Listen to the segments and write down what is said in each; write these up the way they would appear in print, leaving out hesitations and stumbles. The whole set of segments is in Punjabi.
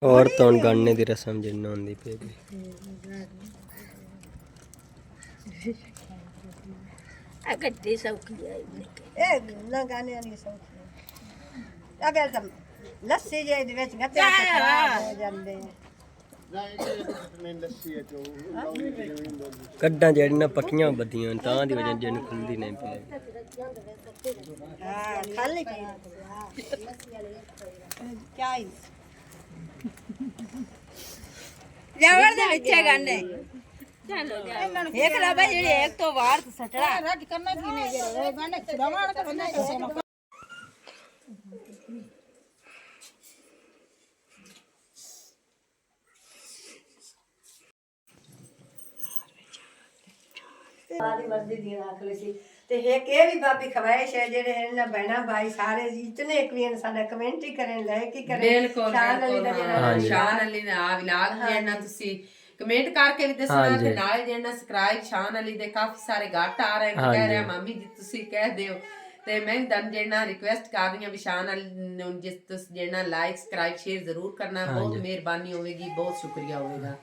और तो हुण गाने दी रस्म जिन्ना होंदी पे गड्डी सौखी है ए ना गाने वाली सौखी अगर तुम लस्सी जे दे विच गत्ते खराब हो जांदे कड्डां जेड़ियां पक्कियां बदियां तां दी वजह जिन्न खुलदी नहीं पे हां खाली पी क्या ही जबर दे विच गाने चलो एक ला भाई जेडी एक तो वार सटड़ा रज करना पीने जे गाने छड़वाण के बंदे से सारी मर्जी दी आख ले सी ते एक ये भी बाबी खवाइश है जेडे ना बहना भाई सारे इतने क्वीन साडा कमेंट ही करें लाइक ही करें बिल्कुल शान अली दा जेड़ा शान अली ने आ विलाग जेना ਤੁਸੀਂ ਕਮੈਂਟ ਕਰਕੇ ਵੀ ਦੱਸਣਾ ਤੇ ਨਾਲ ਜਿਹੜਾ ਸਬਸਕ੍ਰਾਈਬ ਸ਼ਾਨ ਅਲੀ ਦੇ ਕਾਫੀ ਸਾਰੇ ਘੱਟ ਆ ਰਹੇ ਨੇ ਕਹਿ ਰਿਹਾ ਮਾਮੀ ਜੀ ਤੁਸੀਂ ਕਹਿ ਦਿਓ ਤੇ ਮੈਂ ਦਨ ਜਿਹੜਾ ਰਿਕੁਐਸਟ ਕਰ ਰਹੀ ਹਾਂ ਵੀ ਸ਼ਾਨ ਅਲੀ ਨੂੰ ਜਿਸ ਤੁਸੀਂ ਜਿਹੜਾ ਲਾਈਕ ਸਬਸਕ੍ਰਾਈਬ ਸ਼ੇਅਰ ਜ਼ਰੂਰ ਕਰਨਾ ਬਹੁਤ ਮਿਹਰਬਾਨੀ ਹੋਵੇਗੀ ਬਹੁਤ ਸ਼ੁਕਰੀਆ ਹੋਵੇਗਾ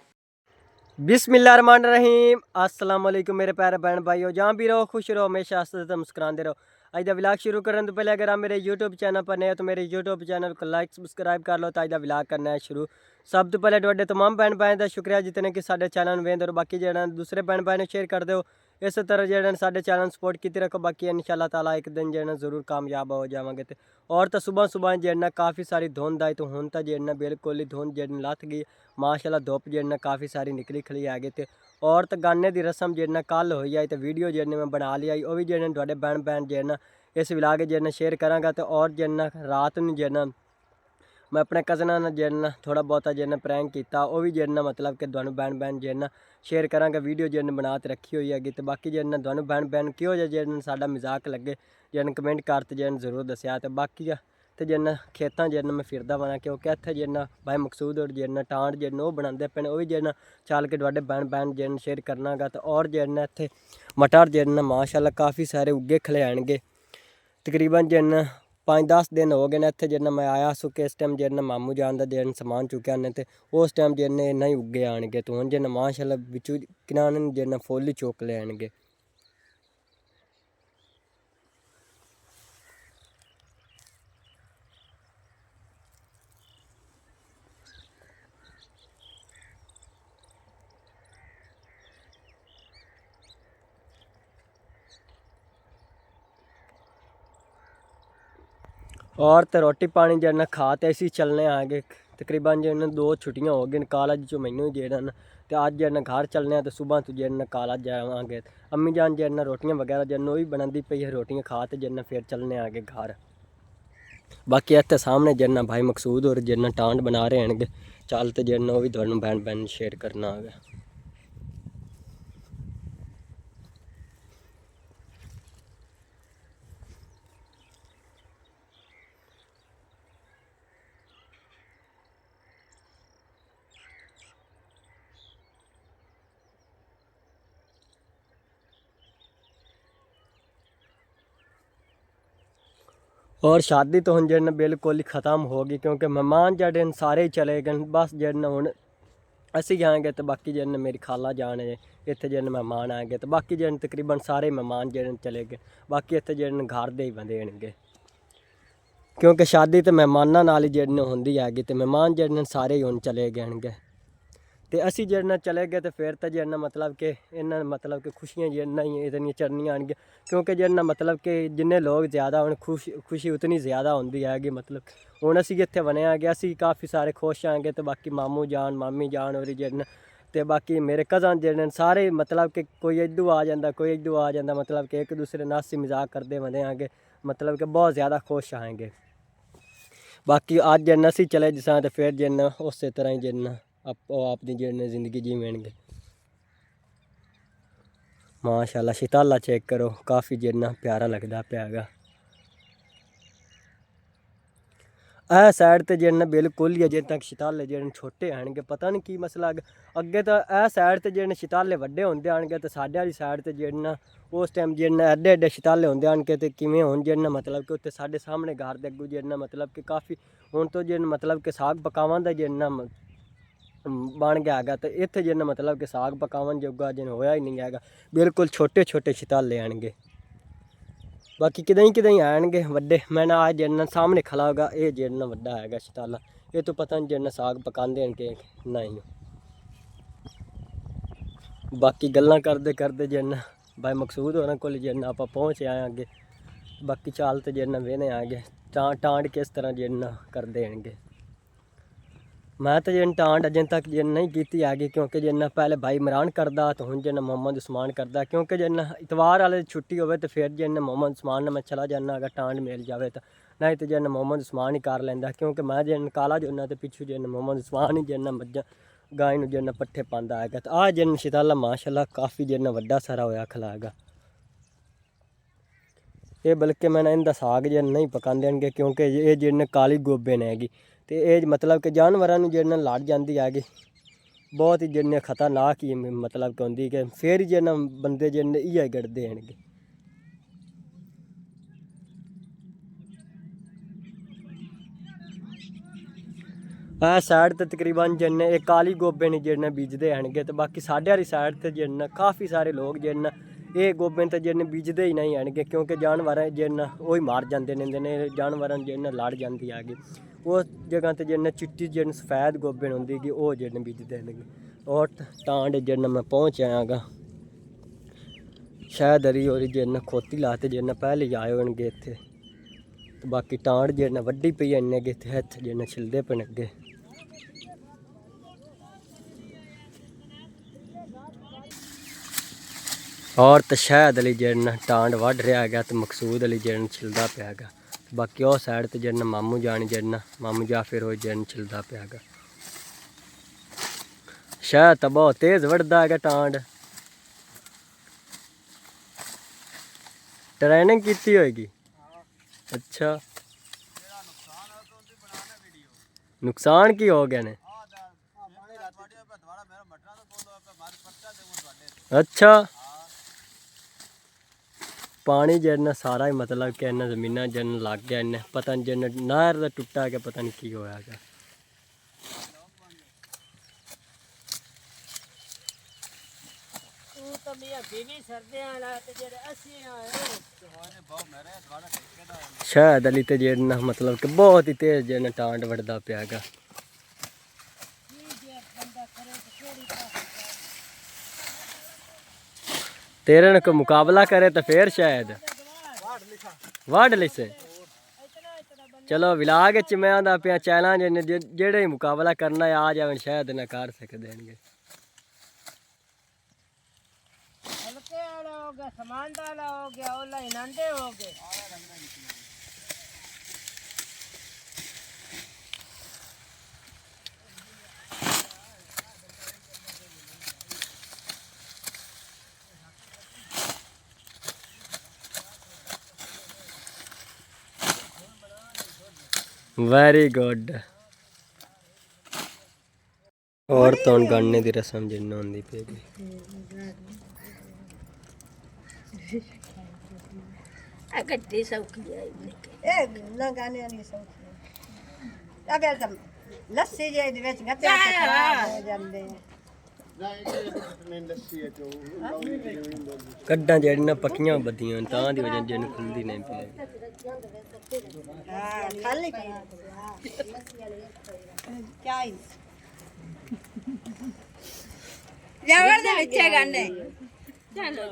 बिस्मिल्लाहिर्रहमानिर्रहीम अस्सलाम वालेकुम मेरे प्यारे बहन भाइयों जहाँ भी रहो खुश रहो हमेशा हंसते मुस्कुराते रहो आज का व्लॉग शुरू करने तो पहले अगर आप मेरे यूट्यूब चैनल पर नए हो तो मेरे यूट्यूब चैनल को लाइक सब्सक्राइब कर लो तो आज का व्लॉग करना है शुरू सब तो पहले तुहाडे तमाम भैन भाइयों का शुक्रिया जितने कि साडे चैनल वेंदे और बाकी जो दूसरे भैन भाई शेयर कर दो इस तरह जो साडे चैनल सपोर्ट की रखो बाकी इंशाल्लाह ताला एक दिन जो जरूर कामयाब हो जावांगे तो और तो सुबह सुबह जो काफ़ी सारी धुंध आई तो हुण तो जो बिल्कुल ही धुंध जो लथ गई माशाल्लाह धुप जो काफ़ी सारी निकली खली है गई और तो गाने की रस्म जो कल हुई आई तो वीडियो जो मैं बना ली आई वो भी जो तुहाडे भैन भैन जो इस व्लॉग जो शेयर करांगा तो और जो रात में जो मैं अपने कज़ना ने जो थोड़ा बहुता जो प्रैंक किया वो भी जो मतलब कि तुहानू भैन भैन जो शेयर करांगा वीडियो जो बना के रखी हुई है तो बाकी जो तुहानू भैन भैन क्यों जो साडा मजाक लगे जो कमेंट करते जो जरूर दस्या तो बाकी तो जो खेतों जो मैं फिरदा बना क्योंकि इतने जो भाई मकसूद और जो टांट जो वो बनाते पे वो भी जो चल के तुहाडे भैन भैन जो शेयर करना गा तो और जो इतने मटर जो माशाल्लाह काफ़ी सारे उगे खले आएंगे तकरीबन जो 5-10 दिन हो गए ने इतने जो मैं आया सो कि इस टाइम जो मामू जान का जो समान चुक्या ने तो उस टाइम जो इन्ना ही उगे आएंगे तो हम जो माशाल्लाह बिचू किनारे जो फुल ही चुक ले आएंगे और तो रोटी पानी जो खा तो ऐसे चलने आ गए तकरीबन जो 2 छुट्टियां हो गई कॉलेज चो मैनू जो तो अज जो घर चलने तो सुबह तो जो कॉलेज जावांगे अम्मी जान जो रोटियां वगैरह जो भी बनाती पई है रोटियां खा तो जो फिर चलने आ गए घर बाकी इतने सामने जो भाई मकसूद और जो टांट बना रहे हैं चल तो जो भी थोड़ा भैन भैन शेयर करना आ गया और शादी तो हम जो बिल्कुल ही ख़त्म हो गई क्योंकि मेहमान जड़े सारे ही चले गए बस जो हूँ असी जाएंगे तो बाकी जो मेरी खाला जाने इतने जो मेहमान आएंगे तो बाकी जो तकरीबन सारे मेहमान जो चले गए बाकी इतने जो घर दे ही बंदे होंगे क्योंकि शादी तो मेहमानों नाल ही जो होंगी हैगी तो मेहमान जो सारे ही हुण चले गए तो असी जो चले गए तो फिर तो जो मतलब कि इन्होंने मतलब कि खुशियाँ जो ही इतनी चढ़नियाँ आएंगी क्योंकि जो मतलब कि जिन्ने लोग ज़्यादा होने खुशी उतनी ज़्यादा होंगी हैगी मतलब हुण असी इत्थे बने आ गए असी काफ़ी सारे खुश आएंगे तो बाकी मामू जान मामी जान और जो तो बाकी मेरे कज़न जो सारे मतलब कि कोई इधू आ जाता कोई इधू आ जाता मतलब कि एक दूसरे नाल हंसी मजाक करते बने आगे मतलब कि बहुत ज़्यादा खुश आएंगे बाकी अज जो असी चले जिसा तो फिर जो उस तरह ही जो अपनी जो जिंदगी जीवेंगे माशाल्लाह शिताला चेक करो काफ़ी जो प्यारा लगता पाएगा यह साइड तो जो बिल्कुल ही अजे तक शिताले जो छोटे आएंगे पता नहीं की मसला अगे तो यह साइड तो जो शिताले वड्डे होंगे आएंगे तो साढ़े वाली साइड तो जो उस टाइम जिन्ना एडे एडे शताले होंदे आन के ते किवें हुण जिन्ना मतलब कि उत्ते साडे सामने घर दे अग्गों जिन्ना मतलब कि काफ़ी हुण तो जिन्न मतलब कि साग पकावन दा जिन्ना बन गया हैगा, तो इत्थे जिन्ना मतलब कि साग पकावन जोगा जिन होया ही नहीं हैगा, बिल्कुल छोटे छोटे शताले आएंगे। बाकी किदई आएंगे वड्डे, मैं ना आज जिन्ना सामने खड़ा होगा, ये जिन्ना वड्डा हैगा शताला, ये तो पता नहीं जिन्ना साग पकांदे हैं कि नहीं। बाकी गल्लां करदे करदे जिन्ना भाई मकसूद होना कोल जिन्ना आप पहुँच आए अगे। बाकी चाल तो जिन्ना वेने आगे टांड किस तरह जिन्ना करते हैं। मैं तो जिन टांड अजें तक जिन नहीं की हैगी, क्योंकि जिन्ना पहले भाई इमरान करदा तो हुण जिन्ना मोहम्मद उस्मान करदा, क्योंकि जिन्ना इतवार वाले छुट्टी होवे तो फिर जिन्ना मोहम्मद उस्मान मैं चला जाना अगर टांड मिल जाए तो, नहीं तो जिन्ना मोहम्मद उस्मान ही कर लेंदा, क्योंकि मैं जिन काला जुन्ना तो पिछू जिन्ना मोहम्मद उस्मान ही जिन्ना मज्जां गाय नूं जिन्ना पट्ठे पांदा हैगा। तो आ जिन शताला माशाअल्लाह काफ़ी जिन्ना वड्डा सारा होया खला हैगा। ये बल्कि मैंने इनका साग जिन नहीं पकाते हैं, क्योंकि ये जिन काली गोबे ने हैगी, तो ये मतलब कि जानवरों जिन लड़ जाती हैगी, बहुत ही जिन खतरनाक ही मतलब कि होंगी कि फिर ही जिन बंदे जिन इयै गड़ते हैं। आ साइड तो तकरीबन जिन एक काली गोबे ने जिन बीजते हैं, तो बाकी साढ़े वाली साइड तो जिन काफ़ी सारे लोग जिन ये गोबे तो जिन बीजते ही नहीं हैं, क्योंकि जानवर जिन वो ही मार जाते ने जानवर जिन लड़ जाती हैगी। उस जगह तो जिन चिट्टी जिन सफेद गोबे होंगी वो जिन बीजते हैं। और टांड जिन मैं पहुँच आया गा, शायद हरी और जिन खोती लाते जिन पहले ही आए होंगे इत्थे। तो बाकी टांड जिन वड्डी पई इन्ने गे इत्थे हत्थ जिन छिलदे पे अगे। और तो शायद अली जिन टांड वढ़ रहा है, तो मकसूद अली जिन छिलदा पिया है। बाकी उस साइड तो जिन मामू जानी जिन मामू जा फिर वो जिन छिलदा पिया है। शायद तो बहुत तेज़ वढ़दा है टांड, ट्रेनिंग की होगी। अच्छा, नुकसान की हो गया ने? अच्छा, पानी जिन सारा ही मतलब कि इन्हें जमीना जिन लग गया, इन्हें पता नहीं जिन नहर का टुटा के पता नहीं की होया है। शायद अली तो जिन मतलब कि बहुत ही तेज जिन टांड वढ़दा पिया है। तेरे को मुकाबला करे तो फिर शायद वाड़ लिसे। चलो विलाग च मैं आंदा पिया चैलेंज जेड़े ही मुकाबला करना है आ जावन, शायद ना कर सकते हैं। Very good. और तो गाने की रस्म जिन्ना होंदी पे गड्डी सौखी है ए ना गाने वाली सौखी अगर तुम लस्सी जे दे विच गत्ते हो जांदे कड्डा जड़ियां पक्कियां बदियां तां दी वजह जिन खुलदी नहीं पई। हां खाली क्या है जावर दे विचे गाने चलो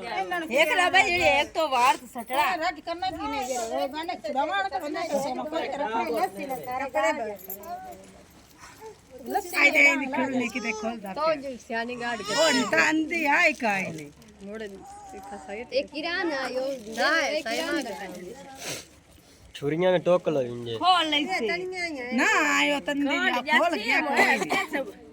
एक ला भाई जेडी एक तो वार सटड़ा रज करना पीने जे वो गाने छुड़ावाण का बंदा से न कोई लस्सी ना सारे लस्सी दे निकलने की देखो तो जो सियानी गाड़ के ओ तांदी आए काई ने मोड़े सिखा सही एक किरान आयो ना है सही ना छुरियां ने टोकल इंजे खोल नहीं से ना आयो तंदे जा खोल गया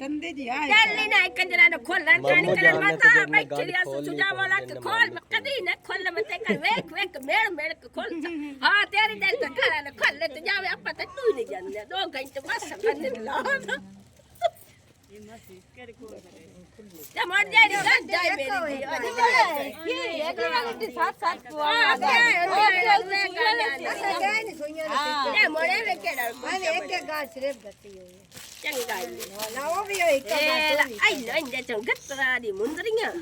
तंदे जी आए चल ना कंजरा ने खोल कानी कर माता बैठी रिया सुजा वाला के खोल कदी न खोल मते कर वेख वेख मेड़ मेड़ के खोल हां तेरी दिल तो घर ने खोल ले तो जावे अपन तो तू नहीं जानले 2 घंटे बस बंद ला ਤੇ ਮਰ ਜਾਏ ਗੱਜ ਜਾਏ ਮੇਰੀ ਅਗਲੀ ਵਾਰ ਦੀ ਸਾਥ ਪਵਾ ਤੇ ਮੋੜੇ ਵੇ ਕੇ ਡਰ ਇੱਕ ਗਾਲ ਸਿਰਫ ਗੱਤੀ ਹੋਈ ਚੰਗਾ ਨਾ ਉਹ ਵੀ ਇੱਕ ਗਾਲ ਆਈ ਨਾ ਚੰਗਤਰਾ ਦੀ ਮੁੰਦਰੀਆਂ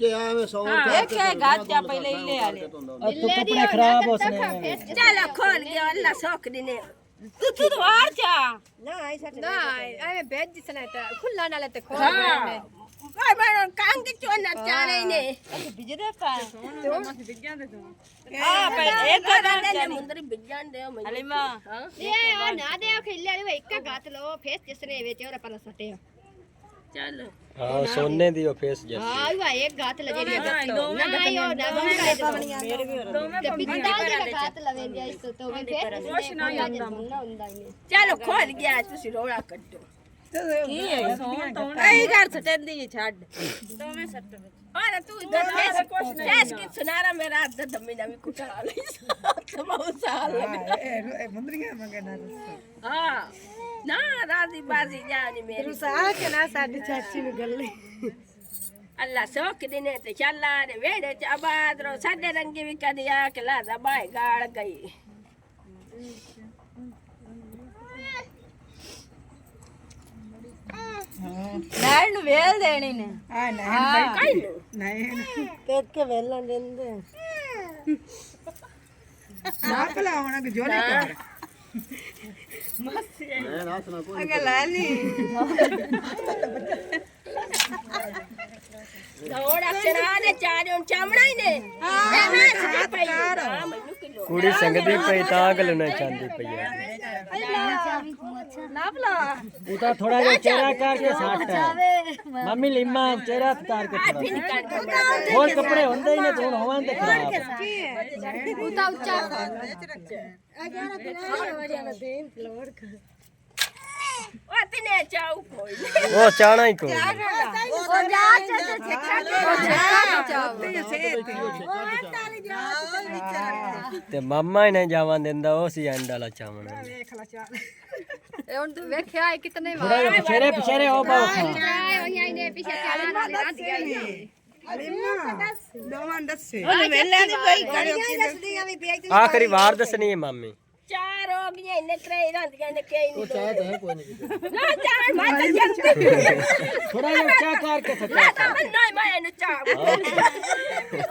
ਦੇਖੇ ਗਾਚਾ ਪਹਿਲੇ ਹੀ ਲੈ ਆਲੇ ਤੂੰ ਕੱਪੜੇ ਖਰਾਬ ਹੋਸਨੇ ਚਲੋ ਖੋਲ ਗਿਆ ਅੱਲਾ ਸੌਖ ਦਿਨੇ ਤੂੰ ਦਵਾਰ ਚਾ ਨਾ ਆਈ ਸੱਚ ਨਾ ਐਵੇਂ ਬੈਠ ਜਿਸਨਾ ਤਾਂ ਖੁੱਲਾ ਨਾਲੇ ਤੇ ਖੋਲ ਹਾਂ ਭਾਈ ਮੈਂ ਕੰਗ ਚੋਨਾ ਚਾਰੇ ਨੇ ਬਿਜਦੇ ਪਾ ਆ ਪਹਿਲੇ ਇੱਕ ਦਾ ਮੁੰਦਰੀ ਬਿਜਾਂ ਦੇ ਮੈਂ ਹਲੀਮਾ ਇਹ ਆ ਨਾ ਦੇ ਖਿੱਲੇ ਵਾਲੀ ਇੱਕ ਗਾਤ ਲਓ ਫੇਸ ਜਿਸਨੇ ਵਿੱਚ ਉਹ ਪਲਾ ਸਟਿਆ ਚਲੋ ਹਾਂ ਸੋਨੇ ਦੀ ਉਹ ਫੇਸ ਜੈਸੀ ਹਾਂ ਉਹ ਇੱਕ ਗਾਤ ਲਗੇ ਦੀ ਨਾ ਉਹ ਨਾ ਦੋਵੇਂ ਗਾਤ ਪਾਵਣੀਆਂ ਤੇ ਪਿੱਛੇ ਗਾਤ ਲਵੇ ਗਿਆ ਇਸ ਤੋਂ ਵੀ ਫੇਰ ਕੁਛ ਨਾ ਹੁੰਦਾ ਹੀ ਚਲੋ ਖੋਲ ਗਿਆ ਤੁਸੀਂ ਰੋੜਾ ਕੱਢੋ ਕੀ ਹੈ ਕਈ ਘਰ ਸਟੈਂਦੀ ਛੱਡ ਔਰ ਤੂੰ ਦੱਸ ਕਿ ਸੁਨਾਰਾ ਮੇਰਾ ਅੱਧ ਦਮੀ ਨਾ ਵੀ ਕੁਟਾ ਲਈ ਬਹੁਤ ਸਾਲ ਲੱਗਾ ਇਹ ਮੁੰਦਰੀਆਂ ਮੰਗਣਾ ਹਾਂ ਨਾ ਰਾਜ਼ੀ ਬਾਜ਼ੀ ਜਾਨੀ ਮੇਰੀ ਸਾਹ ਕੇ ਨਾ ਸਾਡੀ ਚਾਚੀ ਨੂੰ ਗੱਲੇ ਅੱਲਾ ਸੋਖ ਦਿਨੇ ਤੇ ਚੱਲਾ ਰੇ ਵੇੜੇ ਚ ਆਬਾਦ ਰੋ ਸਾਡੇ ਰੰਗੀ ਵੀ ਕਦੀ ਆ ਕੇ ਲਾਦਾ ਬਾਈ ਗਾਲ ਗਈ ਲੈਣ ਨੂੰ ਵੇਲ ਦੇਣੀ ਨੇ ਆ ਨਹੀਂ ਕਾਈ ਨੂੰ ਨਹੀਂ ਤੇ ਕੇ ਵੇਲਣ ਦਿੰਦੇ ਨਾ ਭਲਾਉਣਾ ਕਿ ਜੋਲੇ ਕਰ ਅਗੇ ਲੈ ਲਈ ਦੌੜਾ ਚੜਾ ਦੇ ਚਾਰਿਓਂ ਚਾਮਣਾ ਹੀ ਨੇ ਹਾਂ ਮੈਂ ਪਈ ਮੈਨੂੰ ਕਿਲੋ ਕੁੜੀ ਸੰਗਦੀ ਪਈ ਤਾਂ ਗੱਲ ਨਾ ਚਾਹੁੰਦੀ ਪਈ ਹੈ ਨਾ ਭਲਾ ਉਹ ਤਾਂ ਥੋੜਾ ਜਿਹਾ ਚਿਹਰਾ ਕਰਕੇ ਸਾਟ ਹੈ ਮੰਮੀ ਲਿਮਾ ਚਿਹਰਾ ਕਰਕੇ ਥੋੜਾ ਹੋਰ ਕੱਪੜੇ ਹੁੰਦੇ ਹੀ ਨੇ ਤੂੰ ਹੋਵਾਂ ਤੇ ਖਰਾਬ ਉਹ ਤਾਂ ਉੱਚਾ ਅਗਰ ਤੇ ਵਜਾ ਦੇਨ ਫਲੋਰ ਉਹ ਤਨੇ ਚਾਉ ਕੋਈ ਉਹ ਚਾਣਾ ਹੀ ਕੋਈ ਉਹ ਜਾ ਚੱਲ ਤੇ ਮਾਮਾ ਹੀ ਨਹੀਂ ਜਾਵਾਂ ਦਿੰਦਾ ਉਹ ਸੀ ਐਂਡ ਵਾਲਾ ਚਾਵਣਾ ਇਹ ਹੁਣ ਤੂੰ ਵੇਖਿਆ ਹੈ ਕਿਤਨੇ ਥੋੜਾ ਜਿਹਾ ਪਿਛੇਰੇ ਪਿਛੇਰੇ ਉਹ ਬਾਉ ਹੋਈਆਂ ਨੇ ਪਿੱਛੇ ਚਾਲਾਂ ਨਾਲ ਰਾਤ ਗਈ ਅਲੀਮਾ ਦੋਵਾਂ ਦੱਸੇ ਉਹ ਵੇਲੇ ਦੀ ਕੋਈ ਕੜੀਆਂ ਦੱਸਦੀਆਂ ਵੀ ਪਈ ਆਖਰੀ ਵਾਰ ਦੱਸਣੀ ਹੈ ਮਾਮੀ ਚਾਰ ਹੋ ਗਈਆਂ ਨੇ ਤਰੇ ਰੰਦੀਆਂ ਨੇ ਕਈ ਨਹੀਂ ਚਾਹ ਤਾਂ ਕੋਈ ਨਹੀਂ ਨਾ ਚਾਹ ਮੈਂ ਤਾਂ ਜੰਦੀ ਥੋੜਾ ਜਿਹਾ ਉੱਚਾ ਕਰਕੇ ਥੱਕਾ ਤਾਂ ਨਹੀਂ ਮੈਂ ਇਹਨੂੰ ਚਾਹ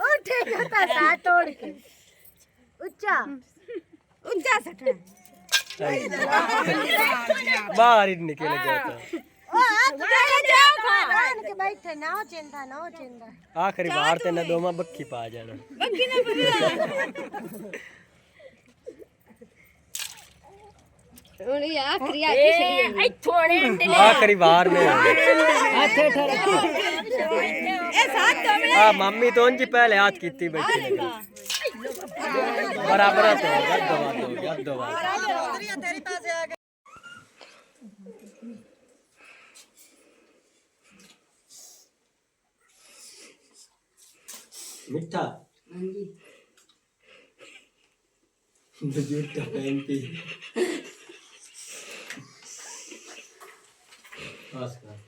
ਉੱਠੇ ਕਰਤਾ ਸਾ ਤੋੜ ਕੇ ਉੱਚਾ ਉੱਚਾ ਸੱਟ ਬਾਹਰ ਹੀ ਨਿਕਲ ਗਿਆ ਤਾਂ ਉਹ ਆ ਜਾਓ ਖਾਣ ਕੇ ਬੈਠੇ ਨਾ ਚਿੰਤਾ ਨਾ ਚਿੰਤਾ ਆਖਰੀ ਵਾਰ ਤੇ ਨਾ ਦੋਵਾਂ ਬੱਖੀ ਪਾ ਜਾਣਾ ਬੱਗੀ ਨਾ ਬੁਲਾ ਹੁਣ ਇਹ ਆਖਰੀ ਆ ਇਹ ਇੱਥੋਂ ਨੇ ਆਖਰੀ ਵਾਰ ਨੇ ਇਹ ਸਾਥ ਤੋਂ ਆ ਮੰਮੀ ਤੋਂ ਜੀ ਪਹਿਲੇ ਹੱਥ ਕੀਤੀ ਬੈਠੀ ਨੇ ਬਰਾਬਰ ਤੋਂ ਗੱਦ ਦਵਾ ਮਿੱਠਾ ਹਾਂਜੀ ਬਜੂਟਾ ਪੈਂਤੀ ਬਸ ਕਰ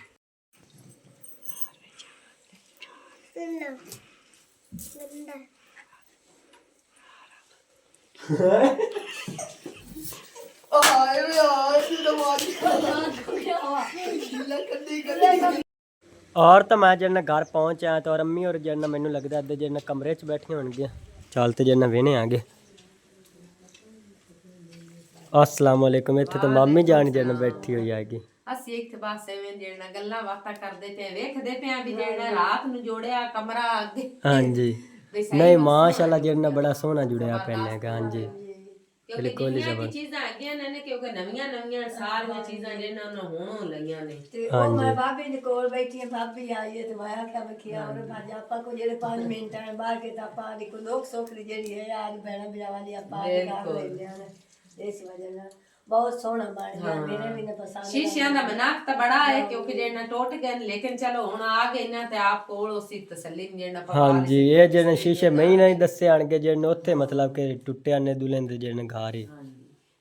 और तो मैं जब घर पहुंच आया तो और अम्मी और जब मैनू लगता है जब कमरे च बैठी होंगे चल तो जब वेने आ गए अस्सलाम वालेकुम इत्थे तो मामी जान जब बैठी हुई हैगी ਅਸੀਂ ਇੱਕ ਪਾਸੇ ਵੇਂ ਜਿਹੜਾ ਗੱਲਾਂ ਬਾਤਾਂ ਕਰਦੇ ਤੇ ਵੇਖਦੇ ਪਿਆ ਵੀ ਜਿਹੜਾ ਰਾਤ ਨੂੰ ਜੋੜਿਆ ਕਮਰਾ ਅੱਗੇ हाँ जी नहीं माशाल्लाह जब बड़ा सोहना जुड़िया पेन है हाँ जी ਕਿਉਂਕਿ बिल्कुल ਦੁਨੀਆ ਦੀ ਚੀਜ਼ਾਂ ਅੱਗੇ ਨੇ ਕਿਉਂਕਿ ਨਵੀਆਂ ਨਵੀਆਂ ਸਾਰੀਆਂ ਚੀਜ਼ਾਂ ਜਿਹੜੀਆਂ ਉਹਨਾਂ ਹੋਣੋਂ ਲਈਆਂ ਨੇ ਤੇ ਉਹ ਮੈਂ ਬਾਬੇ ਦੇ ਕੋਲ ਬੈਠੀ ਆ ਭਾਬੀ ਆਈ ਹੈ ਤੇ ਮੈਂ ਆਖਿਆ ਵੇਖਿਆ ਉਹਨੇ ਭਾਜ ਆਪਾਂ ਕੋ ਜਿਹੜੇ 5 ਮਿੰਟ ਆ ਬਾਹਰ ਕੇ ਤਾਂ ਆਪਾਂ ਦੀ ਕੋ ਲੋਕ ਸੋਖ ਦੀ ਜਿਹੜੀ ਹੈ ਯਾਰ ਭੈਣਾ ਬਿਰਾਵਾਂ ਦੀ ਆਪਾਂ ਕਰ ਲੈਂਦੇ ਆ ਇਸ ਵਜ੍ਹਾ ਨਾਲ ਬਹੁਤ ਸੋਹਣਾ ਬਣ ਗਿਆ ਮੇਰੇ ਵੀ ਨੇ ਪਸੰਦ ਸ਼ੀਸ਼ਿਆਂ ਦਾ ਮਨਾਕ ਤਾਂ ਬੜਾ ਹੈ ਕਿਉਂਕਿ ਜਿਹੜਾ ਟੁੱਟ ਗਏ ਨੇ ਲੇਕਿਨ ਚਲੋ ਹੁਣ ਆ ਗਏ ਨਾ ਤੇ ਆਪ ਕੋਲ ਉਸੇ ਤਸੱਲੀ ਜਿਹੜਾ हाँ जी ये जन शीशे में ही नहीं दसे आने के जन उत्थे मतलब के टुटे आने दुल्हन दे जन घारे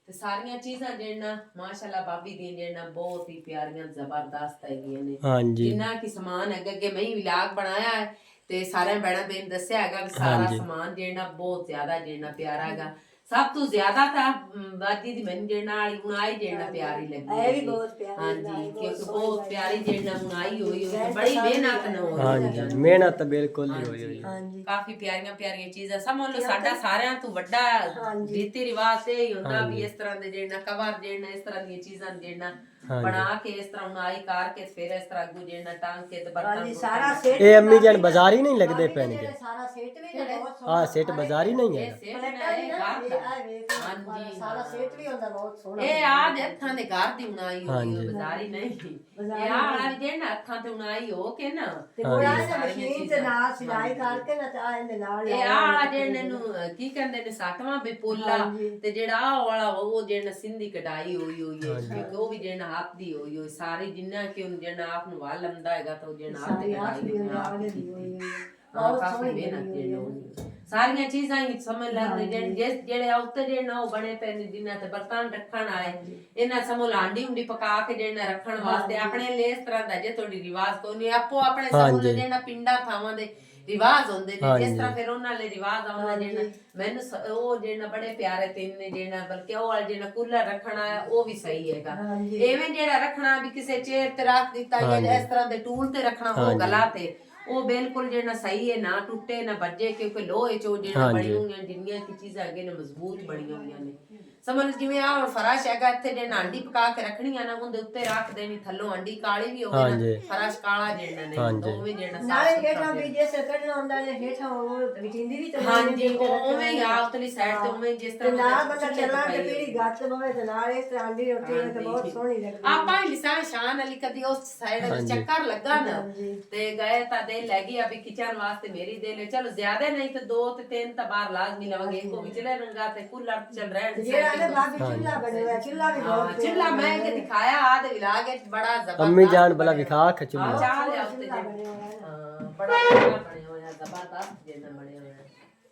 ਤੇ ਤੇ ਸਾਰੀਆਂ ਚੀਜ਼ਾਂ ਜਿਹੜੀਆਂ ਮਾਸ਼ਾਅੱਲਾ ਬਾਬੀ ਦੀਆਂ ਜਿਹੜੀਆਂ ਬਹੁਤ ਹੀ ਪਿਆਰੀਆਂ ਜ਼ਬਰਦਸਤ ਹੈਗੀਆਂ ਨੇ। ਹਾਂਜੀ ਜਿੰਨਾ ਕਿ ਸਮਾਨ ਹੈਗਾ ਅੱਗੇ ਮੈਂ ਹੀ ਵਲੌਗ ਬਣਾਇਆ ਹੈ ਤੇ ਸਾਰਿਆਂ ਭੈਣਾਂ ਬੇਨ ਦੱਸਿਆ ਹੈਗਾ ਵੀ ਸਾਰਾ ਸਮਾਨ ਜਿਹੜਾ ਬਹੁਤ ਜ਼ਿਆਦਾ ਜਿਹੜਾ ਪਿਆਰਾ ਹੈਗਾ। ਸਭ ਤੋਂ ਜ਼ਿਆਦਾ ਤਾਂ ਬਾਜੀ ਦੀ ਮੈਨੂੰ ਜਿਹੜਾ ਵਾਲੀ ਬੁਣਾਈ ਜਿਹੜਾ ਪਿਆਰੀ ਲੱਗੀ ਇਹ ਵੀ ਬਹੁਤ ਪਿਆਰੀ ਹਾਂਜੀ ਕਿਉਂਕਿ ਬਹੁਤ ਪਿਆਰੀ ਜਿਹੜਾ ਬੁਣਾਈ ਹੋਈ ਬੜੀ ਮਿਹਨਤ ਨਾਲ ਹੋਈ ਹਾਂਜੀ ਮਿਹਨਤ ਤਾਂ ਬਿਲਕੁਲ ਹੀ ਹੋਈ ਹੋਈ ਹਾਂਜੀ ਕਾਫੀ ਪਿਆਰੀਆਂ ਪਿਆਰੀਆਂ ਚੀਜ਼ਾਂ ਸਮਝ ਲਓ ਸਾਡਾ ਸਾਰਿਆਂ ਤੋਂ ਵੱਡਾ ਰੀਤੀ ਰਿਵਾਜ ਤੇ ਹੀ ਹੁੰਦਾ ਵੀ ਇਸ ਤਰ੍ਹਾਂ ਦੇ ਜਿਹੜਾ ਕਵਰ ਜਿਹੜਾ ਇਸ ਤਰ੍ਹਾਂ ਦੀਆਂ ਚੀਜ਼ਾਂ ਜਿਹੜਾ ਬਣਾ ਕੇ ਇਸ ਤਰ੍ਹਾਂ ਬੁਣਾਈ ਕਰਕੇ ਫਿਰ ਇਸ ਤਰ੍ਹਾਂ ਅੱਗੂ ਜਿਹੜਾ ਟਾਂਗ ਕੇ ਤੇ ਬਰਤਨ ਸਾਰਾ ਸੈੱਟ ਇਹ ਅੰਮੀ ਜਾਨ ਬਾਜ਼ਾਰੀ ਨਹੀਂ ਲੱਗਦੇ ਪੈਣਗੇ ਸਾਰਾ ਸੈੱਟ ਵੀ ਨਾ ਬਹੁਤ ਆ ਸੈੱਟ ਬਾਜ਼ਾਰੀ ਨਹੀਂ ਹੈ ਸਾਰਾ ਸੈੱਟ ਵੀ ਹੁੰਦਾ ਬਹੁਤ ਸੋਹਣਾ ਇਹ ਆ ਹੱਥਾਂ ਦੇ ਘਰ ਦੀ ਬਣਾਈ ਹੋਈ ਬਾਜ਼ਾਰੀ ਨਹੀਂ ਇਹ ਆ ਵਾਲਾ ਵੀ ਜਿਹੜਾ ਹੱਥਾਂ ਤੇ ਬਣਾਈ ਹੋ ਕੇ ਨਾ ਤੇ ਉਹਨਾਂ ਨੇ ਮਸ਼ੀਨ ਤੇ ਨਾਲ ਸਿਲਾਈ ਕਰਕੇ ਨਾ ਤਾਂ ਇਹਦੇ ਨਾਲ ਇਹ ਆ ਵਾਲਾ ਜਿਹੜਾ ਇਹਨੂੰ ਕੀ ਕਹਿੰਦੇ ਨੇ ਸਾਟਵਾਂ ਬਿਪੋਲਾ ਤੇ ਜਿਹੜਾ ਆ ਵਾਲਾ ਉਹ ਜਿਹੜਾ ਸਿੰਧੀ ਕਢਾਈ ਹੋਈ ਹੈ ਕਿਉਂਕਿ ਉਹ ਵੀ ਜਿਹੜਾ ਹੱਥ ਦੀ ਹੋਈ ਸਾਰੇ ਜਿੰਨਾ ਕਿ ਉਹ ਜਿਹੜਾ ਆਪ ਨੂੰ ਵਾਲ ਲੰਦਾ ਹੈਗਾ ਤਾਂ ਉਹ ਜਿਹੜਾ ਹੱਥ ਦੀ ਕਢਾਈ ਕਾਫੀ ਮਿਹਨਤ ਜਿਹੜੀ ਸਾਰੀਆਂ ਚੀਜ਼ਾਂ ਹੀ ਸਮਝ ਲੈਂਦੇ ਜਿਹੜੇ ਉੱਤੇ ਜਿਹੜਾ ਉਹ ਬਣੇ ਪਏ ਨੇ ਜਿਨ੍ਹਾਂ ਤੇ ਬਰਤਨ ਰੱਖਣ ਵਾਲੇ ਇਹਨਾਂ ਸਮੋ ਲਾਂਡੀ ਹੁੰਦੀ ਪਕਾ ਕੇ ਜਿਹੜਾ ਰੱਖਣ ਵਾਸਤੇ ਆਪਣੇ ਲਈ ਇਸ ਤਰ੍ਹਾਂ ਦਾ ਜੇ ਤੁਹਾਡੀ ਰਿਵਾਜ ਕੋਈ ਨਹੀਂ ਆਪੋ ਆਪਣੇ ਸਮੋ ਜਿਹੜਾ ਪਿੰਡਾਂ ਥਾਵਾਂ ਦੇ ਰਿਵਾਜ ਹੁੰਦੇ ਨੇ ਜਿਸ ਤਰ੍ਹਾਂ ਫਿਰ ਉਹਨਾਂ ਲਈ ਰਿਵਾਜ ਆਉਂਦਾ ਜਿਹੜਾ ਮੈਨੂੰ ਉਹ ਜਿਹੜਾ ਬੜੇ ਪਿਆਰੇ ਤਿੰਨ ਨੇ ਜਿਹੜਾ ਬਲਕਿ ਉਹ ਵਾਲਾ ਜਿਹੜਾ ਕੂਲਰ ਰੱਖਣਾ ਹੈ ਉਹ ਵੀ ਸਹੀ ਹੈਗਾ ਐਵੇਂ ਜਿਹੜਾ ਰੱਖਣਾ ਵੀ ਕਿਸੇ ਚੇਅਰ ਤੇ ਰੱਖ ਦਿੱਤਾ ਜਾਂ ਇਸ ਤਰ੍ਹਾਂ ਦੇ ਟੂਲ ਤੇ ਰੱਖਣਾ ਉਹ ਗਲਾ ਤੇ ਉਹ ਬਿਲਕੁਲ ਜਿਹੜਾ ਸਹੀ ਹੈ ਨਾ ਟੁੱਟੇ ਨਾ ਵੱਜੇ ਕਿਉਂਕਿ ਲੋਹੇ ਚੋਂ ਜਿਹੜਾ ਬਣੀ ਹੋਈਆਂ ਜਿੰਨੀਆਂ ਕਿ ਚੀਜ਼ਾਂ ਅੱਗੇ ਨੇ ਮਜ਼ਬੂਤ ਬਣੀਆਂ ਹੋਈਆਂ ਨੇ ਸਮਝ ਜਿਵੇਂ ਆ ਫਰਾਸ਼ ਹੈਗਾ ਇੱਥੇ ਜੇ ਆਂਡੀ ਪਕਾ ਕੇ ਰੱਖਣੀਆਂ ਨਾ ਉਹਦੇ ਉੱਤੇ ਰੱਖ ਦੇਣੀ ਥੱਲੋਂ ਆਂਡੀ ਕਾਲੀ ਵੀ ਹੋਵੇ ਨਾ ਫਰਾਸ਼ ਕਾਲਾ ਜਿਹੜਾ ਨੇ ਦੋਵੇਂ ਜਿਹੜਾ ਨਾਲੇ ਹੇਠਾਂ ਵੀ ਜੇ ਕੱਢਣਾ ਹੁੰਦਾ ਨੇ ਹੇਠਾਂ ਉਹ ਵਿਚਿੰਦੀ ਵੀ ਤੇ ਹਾਂਜੀ ਉਵੇਂ ਹੀ ਆ ਉਤਲੀ ਸਾਈਡ ਤੇ ਉਵੇਂ ਜਿਸ ਤਰ੍ਹਾਂ ਨਾਲ ਬੰਦਾ ਚੱਲਾਂ ਤੇ ਪੀੜੀ ਗੱਤ ਹੋਵੇ ਤੇ ਨਾਲ ਇਸ ਤਰ੍ਹਾਂ ਆਂਡੀ ਰੋਟੀ ਤੇ ਬਹੁਤ ਸੋਹਣੀ ਲੱਗਦੀ ਆਪਾਂ ਲਿਸਾਨ ਸ਼ਾਨ ਅਲੀ ਕਦੀ ਉਸ ਸਾਈਡ ਤੇ ਚੱਕਰ ਲੱਗਾ ਨਾ ਤੇ ਗਏ ਤਾਂ ਦੇ ਲੈ ਗਈ ਅਭੀ ਕਿਚਨ ਵਾਸਤੇ ਮੇਰੀ ਦੇ ਲੈ ਚਲੋ ਜ਼ਿਆਦਾ ਨਹੀਂ ਤੇ 2 ਤੇ 3 ਤਾਂ ਬਾਹਰ ਲਾਜ਼ਮੀ ਲਵਾਂਗੇ ਇੱਕੋ ਵਿਚਲੇ ਰੰਗਾ ਤੇ ਕੂਲਰ ਚੱਲ ਰਹਿਣ ਬਾਬੀ ਚੁੱਲਾ ਬਣਿਆ ਹੋਇਆ ਚੁੱਲਾ ਵੀ ਬਹੁਤ ਚੁੱਲਾ ਮੈਂ ਕਿ ਦਿਖਾਇਆ ਆ ਤੇ ਵਿਲਾਗ ਵਿੱਚ ਬੜਾ ਜ਼ਬਰਦਸਤ ਅੰਮੀ ਜਾਨ ਬਲਾ ਵਿਖਾ ਖਚੂਲਾ ਚਾਹ ਲਿਆ ਉੱਤੇ ਹਾਂ ਬੜਾ ਬਣਿਆ ਹੋਇਆ ਜ਼ਬਰਦਸਤ ਜਿੰਨਾ ਬਣਿਆ ਹੋਇਆ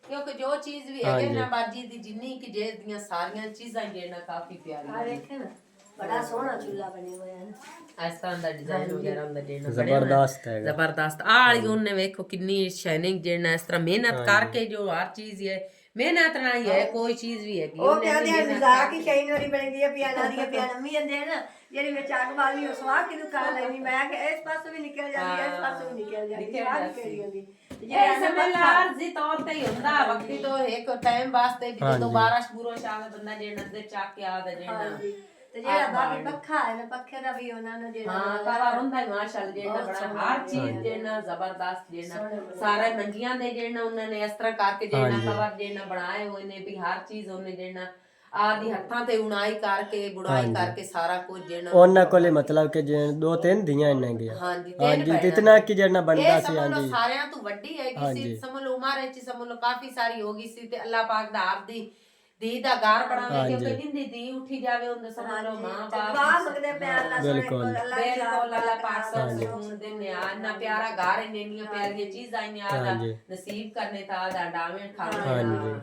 ਕਿਉਂਕਿ ਜੋ ਚੀਜ਼ ਵੀ ਹੈਗੇ ਨਾ ਬਾਜੀ ਦੀ ਜਿੰਨੀ ਕਿ ਜੇ ਦੀਆਂ ਸਾਰੀਆਂ ਚੀਜ਼ਾਂ ਜਿਹੜਾ ਕਾਫੀ ਪਿਆਰੀਆਂ ਆ ਵੇਖੇ ਨਾ ਬੜਾ ਸੋਹਣਾ ਚੁੱਲਾ ਬਣਿਆ ਹੋਇਆ ਹੈ ਇਸ ਤਰ੍ਹਾਂ ਦਾ ਡਿਜ਼ਾਈਨ ਵਗੈਰਾ ਹੁੰਦਾ ਜਿਹੜਾ ਜ਼ਬਰਦਸਤ ਹੈ ਜ਼ਬਰਦਸਤ ਆ ਵਾਲੀ ਉਹਨੇ ਵੇਖੋ ਕਿੰਨੀ ਸ਼ਾਈਨਿੰਗ ਜਿਹੜਾ ਇਸ ਤਰ੍ਹਾਂ ਮਿਹਨਤ ਕਰਕੇ ਜੋ ਹਰ ਚੀਜ਼ ਹੈ ਮਿਹਨਤ ਨਾਲ ਹੀ ਹੈ ਕੋਈ ਚੀਜ਼ ਵੀ ਹੈਗੀ ਉਹ ਕਹਿੰਦੇ ਆ ਮਜ਼ਾਕ ਹੀ ਸ਼ਾਈਨਰੀ ਬਣਦੀ ਹੈ ਪਿਆਨਾ ਦੀ ਪਿਆਨਾ ਮੰਮੀ ਜਾਂਦੇ ਆ ਨਾ ਜਿਹੜੀ ਵਿੱਚ ਅੱਗ ਬਾਲੀ ਉਹ ਸਵਾਹ ਕਿਨੂੰ ਕਰ ਲੈਣੀ ਮੈਂ ਕਿ ਇਸ ਪਾਸੇ ਵੀ ਨਿਕਲ ਜਾਂਦੀ ਇਸ ਪਾਸੇ ਵੀ ਨਿਕਲ ਜਾਂਦੀ ਸਵਾਹ ਨਿਕਲ ਜਾਂਦੀ ਇਹ ਸਮਝ ਲਾਰਜ਼ੀ ਤੌਰ ਤੇ ਹੀ ਹੁੰਦਾ ਵਕਤੀ ਤੋਂ ਇੱਕ ਟਾਈਮ ਵਾਸਤੇ ਵੀ ਜਦੋਂ 12 ਸ਼ਬੂਰੋ ਸ਼ਾਮ ਬੰਦਾ ਜਿਹੜਾ ਅੰਦਰ ਚੱਕ ਕੇ ਆਦਾ ਜਿਹੜਾ ਤੇ ਜਿਹੜਾ ਬਾਕੀ ਪੱਖਾ ਹੈ ਨਾ ਪੱਖੇ ਦਾ ਵੀ ਉਹਨਾਂ ਨੂੰ ਜਿਹੜਾ ਕਵਰ ਹੁੰਦਾ ਹੈ ਮਾਸ਼ਾਅੱਲਾ ਜਿਹੜਾ ਬੜਾ ਹਰ ਚੀਜ਼ ਜਿਹੜਾ ਜ਼ਬਰਦਸਤ ਜਿਹੜਾ ਸਾਰੇ ਮੰਜੀਆਂ ਦੇ ਜਿਹੜਾ ਉਹਨਾਂ ਨੇ ਇਸ ਤਰ੍ਹਾਂ ਕਰਕੇ ਜਿਹੜਾ ਕਵਰ ਜਿਹੜਾ ਬਣਾਏ ਹੋਏ ਨੇ ਵੀ ਹਰ ਚੀਜ਼ ਉਹਨੇ ਜਿਹੜਾ ਆਦੀ ਹੱਥਾਂ ਤੇ ਉਣਾਈ ਕਰਕੇ ਬੁਣਾਈ ਕਰਕੇ ਸਾਰਾ ਕੁਝ ਜਿਹੜਾ ਉਹਨਾਂ ਕੋਲੇ ਮਤਲਬ ਕਿ ਜੇ 2-3 ਦੀਆਂ ਇੰਨੇ ਗਿਆ ਹਾਂਜੀ ਇਤਨਾ ਕਿ ਜਿਹੜਾ ਬਣਦਾ ਸੀ ਹਾਂਜੀ ਸਾਰਿਆਂ ਤੋਂ ਵੱਡੀ ਹੈ ਕਿਸੇ ਸਮਝ ਲਓ ਉਮਰ ਵਿੱਚ ਸਮਝ ਲਓ ਕਾਫੀ ਸਾਰੀ ਹੋ ਗਈ ਸੀ ਤੇ ਅੱਲਾਹ ਪਾਕ ਦਾ ਆਪ ਦੀ ਦੀ ਦਾ ਘਰ ਬਣਾਵੇ ਕਿਉਂਕਿ ਜਿੰਦੀ ਦੀ ਉੱਠੀ ਜਾਵੇ ਉਹਦੇ ਸਮਝ ਲਓ ਮਾਂ ਬਾਪ ਦੁਆ ਮੰਗਦੇ ਪਿਆ ਅੱਲਾਹ ਸੁਣੇ ਬਿਲਕੁਲ ਅੱਲਾਹ ਪਾਕ ਸਭ ਸਕੂਨ ਦੇ ਨਿਆ ਇੰਨਾ ਪਿਆਰਾ ਘਰ ਇੰਨੀਆਂ ਪਿਆਰੀਆਂ ਚੀਜ਼ਾਂ ਇੰਨੀਆਂ ਦਾ ਨਸੀਬ ਕਰਨੇ ਤਾਂ ਦਾ ਡਾਵੇਂ ਖਾਣਾ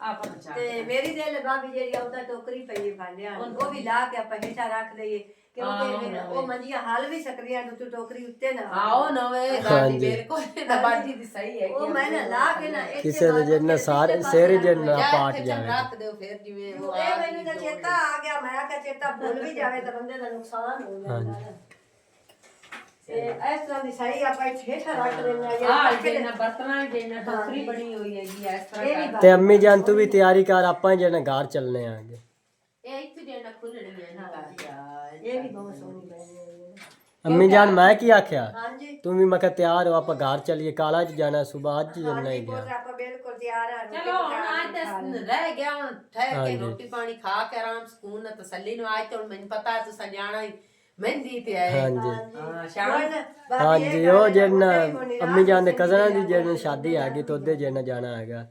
ਆਪਾਂ ਤੇ ਮੇਰੀ ਦਿਲ ਬਾਬੀ ਜਿਹੜੀ ਉਹਦਾ ਟੋਕਰੀ ਪਈ ਫਾਂਡਿਆ ਉਹ ਵੀ ਲਾ ਕੇ ਆਪਾਂ ਹੇਠਾਂ ਰੱਖ ਦਈਏ ਕਿਉਂਕਿ ਉਹ ਮੰਜੀਆਂ ਹਲ ਵੀ ਸਕਦੀਆਂ ਤੂੰ ਟੋਕਰੀ ਉੱਤੇ ਨਾ ਆਓ ਨਵੇਂ ਗਾੜੀ ਬਿਲਕੁਲ ਨਾ ਬਾਜੀ ਦੀ ਸਹੀ ਹੈ ਉਹ ਮੈਂ ਨਾ ਲਾ ਕੇ ਨਾ ਕਿਸੇ ਦੇ ਜਿਹੜਾ ਸਾਰੇ ਸੇਰੇ ਜਿਹੜਾ ਪਾਟ ਜਾਵੇ ਰੱਖ ਦਿਓ ਫਿਰ ਜਿਵੇਂ ਉਹ ਇਹ ਮੈਨੂੰ ਤਾਂ ਚੇਤਾ ਆ ਗਿਆ ਮੈਂ ਕਿਹਾ ਚੇਤਾ ਭੁੱਲ ਵੀ ਜਾਵੇ ਤਾਂ ਬੰਦੇ ਦਾ ਨੁਕਸਾਨ ਹੋ ਜਾਂਦਾ ਤੇ ਇਸ ਤਰ੍ਹਾਂ ਦੀ ਸਹੀ ਆਪਾਂ ਇੱਥੇ ਹੇਠਾਂ ਰੱਖ ਦਿੰਦੇ ਆ ਜਿਹੜਾ ਬਰਤਨਾਂ ਜਿਹੜਾ ਟੋਕਰੀ ਬਣੀ ਹੋਈ ਹੈਗੀ ਇਸ ਤਰ੍ਹਾਂ ਤੇ ਅੰਮੀ ਜਾਨ ਤੂੰ ਵੀ ਤਿਆਰੀ ਕਰ ਆਪਾਂ ਜਿਹੜਾ ਘਰ ਚੱਲਨੇ ਆਗੇ ਇਹ ਇੱਥੇ ਜਿਹੜਾ ਖੁੱਲਣੀ ਹੈ ਨਾ ਕਰ ਇਹ ਵੀ ਬਹੁਤ ਸੋਹਣੀ ਬਣੀ ਹੋਈ ਹੈ ਅੰਮੀ ਜਾਨ ਮੈਂ ਕੀ ਆਖਿਆ ਹਾਂਜੀ ਤੂੰ ਵੀ ਮੈਂ ਕਿਹਾ ਤਿਆਰ ਹੋ ਆਪਾਂ ਘਰ ਚੱਲੀਏ ਕਾਲਾ ਚ ਜਾਣਾ ਸਵੇਰ ਅੱਜ ਹੀ ਜਾਣਾ ਹੀ ਗਿਆ ਆਪਾਂ ਬਿਲਕੁਲ ਤਿਆਰ ਆ ਚਲੋ ਹੁਣ ਅੱਜ ਤਾਂ ਰਹਿ ਗਿਆ ਹੁਣ ਠਹਿਰ ਕੇ ਰੋਟੀ ਪਾਣੀ ਖਾ ਕੇ ਆਰਾਮ ਸਕੂਨ ਨਾਲ ਤਸੱਲੀ ਨਾਲ ਅੱਜ ਤਾਂ ਮੈਨੂੰ ਪਤਾ ਤੁਸੀਂ ਜਾਣਾ ਹੀ ਮਹਿੰਦੀ ਤੇ ਆਏ ਹਾਂਜੀ ਸ਼ਾਮ ਹਾਂਜੀ ਉਹ ਜਿਹੜਾ ਅੰਮੀ ਜਾਨ ਦੇ ਕਜ਼ਨਾਂ ਦੀ ਜਿਹੜੀ ਸ਼ਾਦੀ ਹੈਗੀ ਤੇ ਉਹਦੇ ਜਿਹੜਾ ਜਾਣਾ ਹੈਗਾ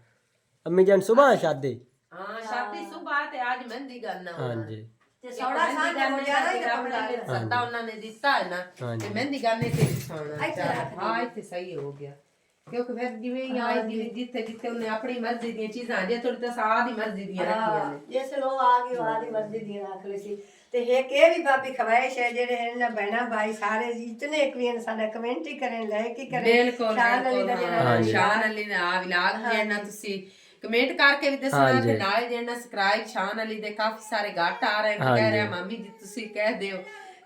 ਅੰਮੀ ਜਾਨ ਸਵੇਰ ਸ਼ਾਦੀ ਹਾਂ ਸ਼ਾਦੀ ਸਵੇਰ ਤੇ ਅੱਜ ਮਹਿੰਦੀ ਕਰਨਾ ਹਾਂਜੀ ਤੇ ਸੋੜਾ ਸਾਂਝਾ ਹੋ ਜਾਣਾ ਹੀ ਆਪਣਾ ਸੱਦਾ ਉਹਨਾਂ ਨੇ ਦਿੱਤਾ ਹੈ ਨਾ ਤੇ ਮਹਿੰਦੀ ਕਰਨੇ ਤੇ ਸੋਣਾ ਹਾਂ ਇੱਥੇ ਸਹੀ ਹੋ ਗਿਆ ਕਿਉਂਕਿ ਫਿਰ ਜਿਵੇਂ ਹੀ ਆਏ ਜਿੱਥੇ ਜਿੱਥੇ ਉਹਨੇ ਆਪਣੀ ਮਰਜ਼ੀ ਦੀਆਂ ਚੀਜ਼ਾਂ ਜੇ ਥੋੜੀ ਤਾਂ ਸਾਹ ਦੀ ਮਰਜ਼ੀ ਦੀਆਂ ਰੱਖੀਆਂ ਨੇ ਜਿਸ ਨੂੰ ਆ ਗਈ ਆਦੀ ਮਰਜ਼ੀ ਦੀ ਰੱਖ ਲਈ ਸੀ ਤੇ ਇਹ ਇਹ ਵੀ ਬਾਬੀ ਖਵਾਇਸ਼ ਹੈ ਜਿਹੜੇ ਇਹਨਾਂ ਬਹਿਣਾ ਭਾਈ ਸਾਰੇ ਜਿਤਨੇ ਇੱਕ ਵੀ ਸਾਡਾ ਕਮੈਂਟ ਹੀ ਕਰਨ ਲਾਇਕ ਹੀ ਕਰੇ ਬਿਲਕੁਲ ਸ਼ਾਨ ਅਲੀ ਨੇ ਆ ਵਲੌਗ ਜਿਹੜਾ ਤੁਸੀਂ ਕਮੈਂਟ ਕਰਕੇ ਵੀ ਦੱਸਣਾ ਤੇ ਨਾਲ ਜਿਹੜਾ ਸਬਸਕ੍ਰਾਈਬ ਸ਼ਾਨ ਅਲੀ ਦੇ ਕਾਫੀ ਸਾਰੇ ਘੱਟ ਆ ਰਹੇ ਨੇ ਕਹਿ ਰਿਹਾ ਮਾਮੀ ਜੀ ਤੁਸੀਂ ਕਹਿ ਦਿਓ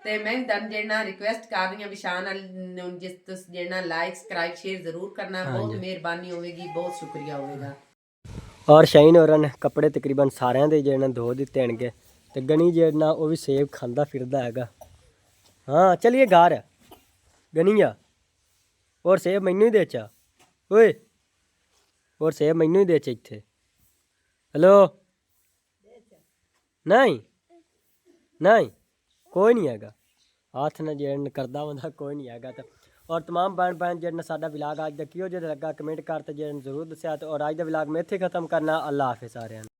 ਤੇ ਮੈਂ ਦਨ ਜਿਹੜਾ ਰਿਕੁਐਸਟ ਕਰ ਰਹੀ ਹਾਂ ਵੀ ਸ਼ਾਨ ਅਲੀ ਨੂੰ ਜਿਸ ਤੁਸੀਂ ਜਿਹੜਾ ਲਾਈਕ ਸਬਸਕ੍ਰਾਈਬ ਸ਼ੇਅਰ ਜ਼ਰੂਰ ਕਰਨਾ ਬਹੁਤ ਮਿਹਰਬਾਨੀ ਹੋਵੇਗੀ ਬਹੁਤ ਸ਼ੁਕਰੀਆ ਹੋਵੇਗਾ। ਔਰ ਸ਼ਾਹੀਨ ਹੋਰਾਂ ਨੇ ਕੱਪੜੇ ਤਕਰੀਬਨ ਸਾਰਿਆਂ ਦੇ ਜਿਹੜਾ ਧੋ ਦਿੱਤੇ ਹਨਗੇ ਤੇ ਗਣੀ ਜਿਹੜਾ ਉਹ ਵੀ ਸੇਬ ਖਾਂਦਾ ਫਿਰਦਾ ਹੈਗਾ। ਹਾਂ ਚਲਿਏ ਘਰ ਗਣੀਆ ਔਰ ਸੇਬ ਮੈਨੂੰ ਹੀ ਦੇ ਚਾ ਓਏ ਔਰ ਸੇਬ ਮੈਨੂੰ ਹੀ ਦੇ ਚਾ ਇੱਥੇ ਹੈਲੋ ਨਹੀਂ ਨਹੀਂ ਕੋਈ ਨਹੀਂ ਹੈਗਾ ਹੱਥ ਨਾਲ ਜਿਹੜਾ ਕਰਦਾ ਬੰਦਾ ਕੋਈ ਨਹੀਂ ਹੈਗਾ। ਤਾਂ ਔਰ तमाम भैन ਜਿਹੜਾ ਸਾਡਾ ਵਲੌਗ ਅੱਜ ਦਾ ਕਿਹੋ ਜਿਹਾ ਲੱਗਾ ਕਮੈਂਟ ਕਰ ਤੇ ਜਿਹੜਾ ਜ਼ਰੂਰ ਦੱਸਿਆ। ਤੇ ਔਰ ਅੱਜ ਦਾ ਵਲੌਗ ਮੈਂ ਇੱਥੇ ਖਤਮ ਕਰਨਾ। ਅੱਲਾ ਹਾਫਿਜ਼ ਸਾਰਿਆਂ ਨੂੰ।